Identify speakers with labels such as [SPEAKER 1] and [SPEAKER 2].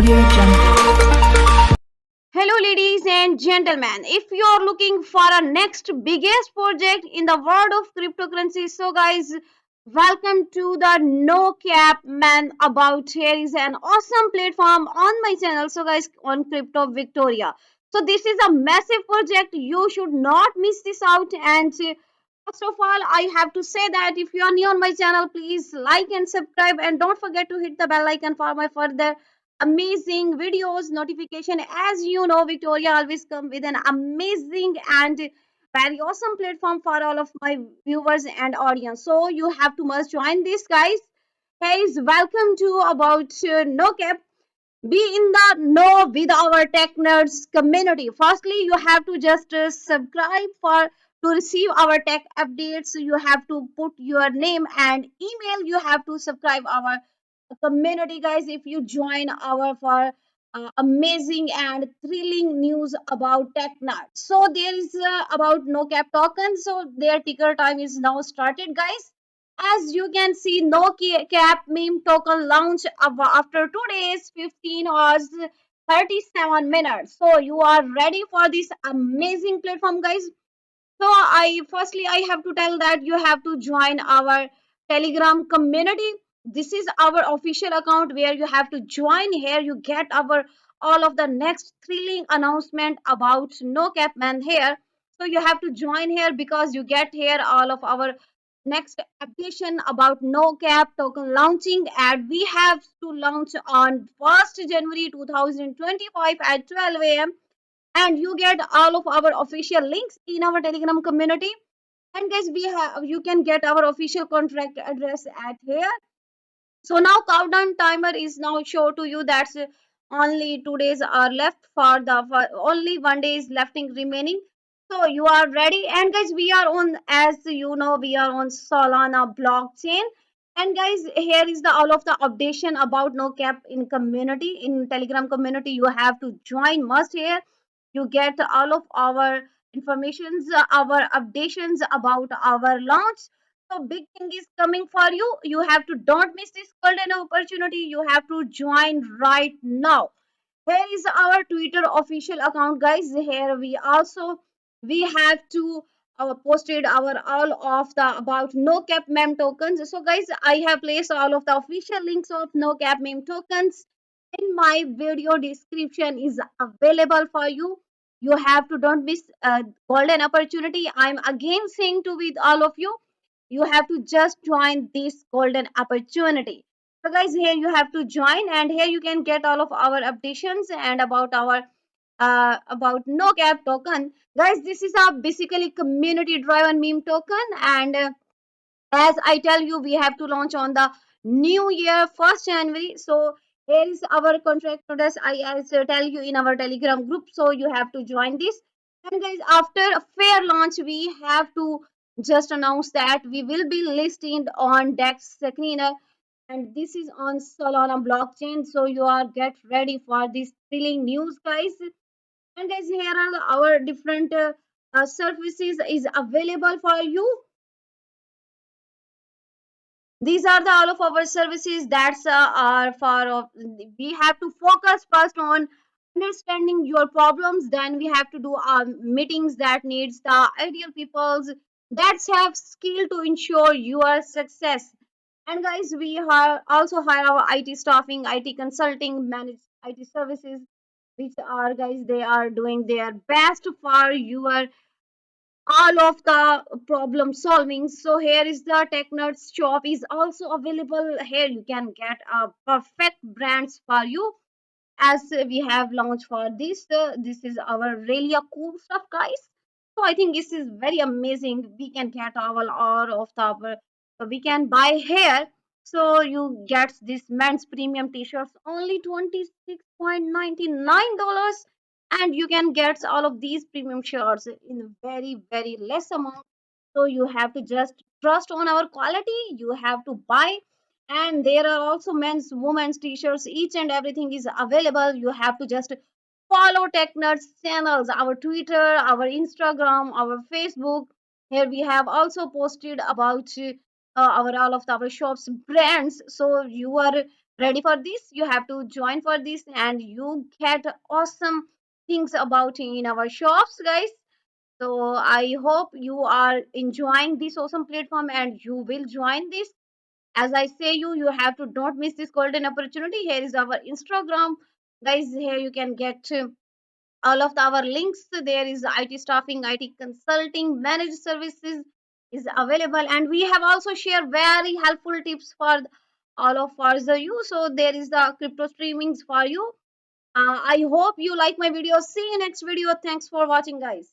[SPEAKER 1] Audio Jungle.
[SPEAKER 2] Hello, ladies and gentlemen. If you're looking for a next biggest project in the world of cryptocurrency, so guys, welcome to the No Cap Man About. Here is an awesome platform on my channel. So, guys, on Crypto Victoria. So, this is a massive project. You should not miss this out. And first of all, I have to say that if you are new on my channel, please like and subscribe, and don't forget to hit the bell icon for my further amazing videos notification. As you know, Victoria always come with an amazing and very awesome platform for all of my viewers and audience, so you have to must join this, guys. Guys, welcome to about No Cap. Be in the know with our tech nerds community. Firstly, you have to just subscribe for to receive our tech updates. You have to put your name and email. You have to subscribe our community, guys, if you join our for amazing and thrilling news about tech nerds. So there is about No Cap token, so their ticker time is now started, guys. As you can see, Cap meme token launch after 2 days, 15 hours, 37 minutes. So you are ready for this amazing platform, guys. So I have to tell that you have to join our Telegram community. This is our official account where you have to join. Here you get our all of the next thrilling announcement about No Cap Man here. So you have to join here because you get here all of our next application about No Cap token launching, and we have to launch on 1st January 2025 at 12 a.m. and you get all of our official links in our Telegram community. And guys, we have you can get our official contract address at here. So now countdown timer is now show to you. That's only 2 days are left for only 1 day is left in remaining. So you are ready, and guys, we are on, as you know, we are on Solana blockchain. And guys, here is the all of the updation about No Cap in community, in Telegram community. You have to join must here. You get all of our informations, our updations about our launch. So big thing is coming for you. You have to don't miss this golden opportunity. You have to join right now. Here is our Twitter official account, guys. Here we have to posted our all of the about No Cap meme tokens. So guys, I have placed all of the official links of No Cap meme tokens in my video description is available for you. You have to don't miss golden opportunity. I'm again saying to with all of you, you have to just join this golden opportunity. So guys, here you have to join, and here you can get all of our updations and about our about No Cap token. Guys, this is a basically community driven meme token, and as I tell you, we have to launch on the new year, 1st January. So here is our contract notice. I as tell you in our Telegram group. So you have to join this. And guys, after a fair launch, we have to just announce that we will be listed on Dex Screener, and this is on Solana blockchain. So you are get ready for this thrilling news, guys. And guys, here are our different services is available for you. These are the all of our services that's are for we have to focus first on understanding your problems, then we have to do meetings that needs the ideal peoples that have skill to ensure your success. And guys, we have also hire our IT staffing, IT consulting, managed IT services, which are, guys, they are doing their best for your all of the problem solving. So here is the tech nerds shop is also available. Here you can get a perfect brands for you, as we have launched for this. This is our really a cool stuff, guys. So I think this is very amazing. We can get all of the we can buy here. So you get this men's premium t-shirts only $26.99, and you can get all of these premium shirts in very less amount. So you have to just trust on our quality. You have to buy, and there are also men's women's t-shirts, each and everything is available. You have to just follow TechNerds channels, our Twitter, our Instagram, our Facebook. Here we have also posted about our all of our shops brands. So you are ready for this, you have to join for this and you get awesome things about in our shops, guys. So I hope you are enjoying this awesome platform and you will join this. As I say, you have to don't miss this golden opportunity. Here is our Instagram, guys. Here you can get all of our links. There is IT staffing, IT consulting, managed services is available, and we have also shared very helpful tips for all of us you. So there is the crypto streamings for you. I hope you like my video. See you next video. Thanks for watching, guys.